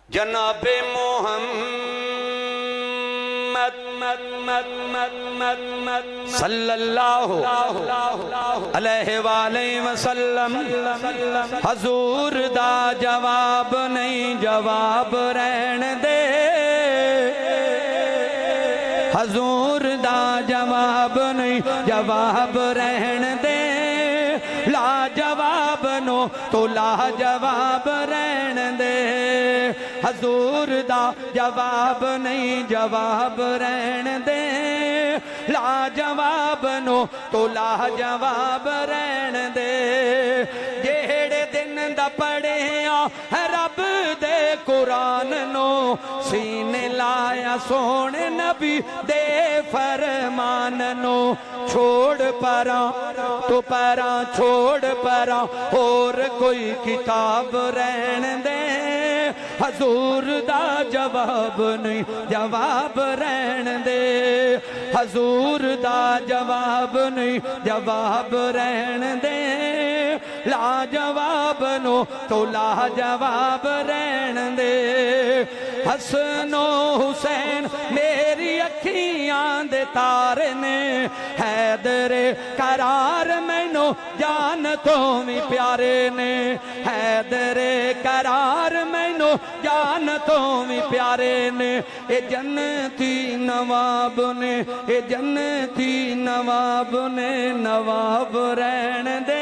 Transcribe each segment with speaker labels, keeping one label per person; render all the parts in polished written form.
Speaker 1: جناب محمد صلی اللہ علیہ وآلہ وسلم حضور دا جواب نہیں جواب رہن دے حضور دا جواب نہیں جواب رہن دے لا جواب نو تو لا جواب رہن دے حضور دا جواب نہیں جواب رہن دے لا جواب نو تو لا جواب رہن دے جہڑے دن دا پڑھیا رب دے قرآن نو سینے لایا سونے نبی دے فرمان نو چھوڑ پراں تو پراں چھوڑ پراں اور کوئی کتاب رہن دے حضور دا جواب نہیں جواب رہن دے حضور دا جواب نہیں جواب رہن دے لا جواب نو تو لا جواب رہن دے حسن و حسین میری اکھیاں دے تارے نے حیدر قرار مینو جان تو بھی پیارے نے حیدر قرار مینو جان تو بھی پیارے نے اے جنتی نواب نے اے جنتی نواب نے نواب رہن دے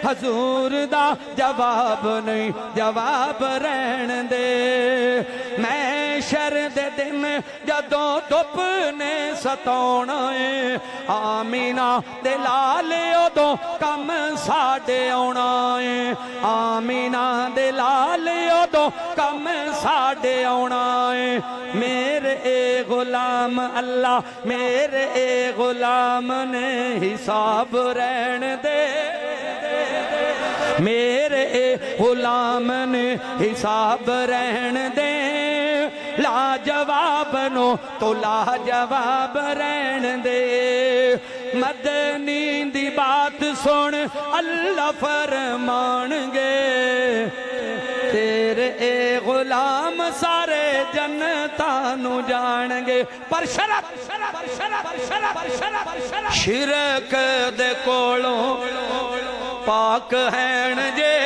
Speaker 1: حضور دا جواب نہیں جواب رہن دے میں شرد دن جدوں دھپ نے ستونا ہے آمینہ دے لالے ادوں کم ساڑے آنا ہے آمینہ دے لالے ادوں کم ساڑے آنا ہے میرے اے غلام اللہ میرے اے غلام نے حساب رہن دے میرے اے غلام نے حساب رہن دے لا جواب نو تو لا جواب رہن دے مدنی دی بات سن اللہ فرمان گے تیرے اے غلام سارے جنتانو جان گے پر شرط شرک دے کولوں پاک ہین جے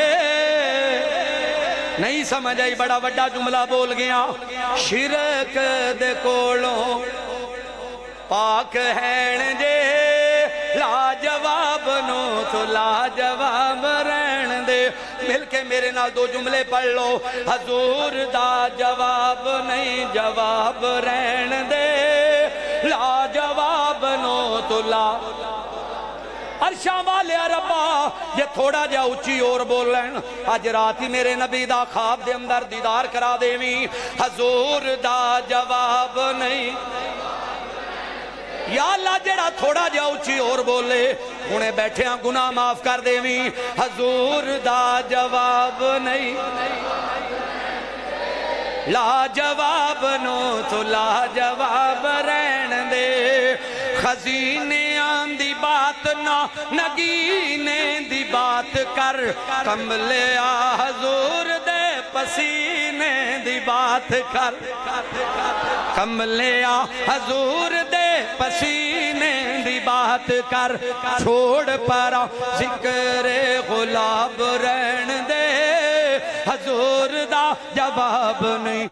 Speaker 1: نہیں سمجھ آئی بڑا وڈا جملہ بول گیا شرک دے کولوں پاک ہین جے لا جواب نو تو لا جواب رہن دے مل کے میرے نال دو جملے پڑھ لو حضور دا جواب نہیں جواب رہن دے لا جواب نو تو لا عرشاں والے ربا یہ تھوڑا جا اچھی اور بول لین آج رات ہی میرے نبی دا خواب دے اندر دیدار کرا دیویں حضور دا جواب نہیں یا اللہ جڑا تھوڑا جا اچھی اور بولے انہیں بیٹھے ہیں گناہ معاف کر دیویں حضور دا جواب نہیں لا جواب نو تو لا جواب رہن دے خزینے آن دی بات نہ نگینے دی بات کر کملے آ حضور دے پسینے دی بات کر کملے آ حضور دے پسینے دی بات کر چھوڑ پرا ذکر غلاب رہن دے حضور دا جواب نہیں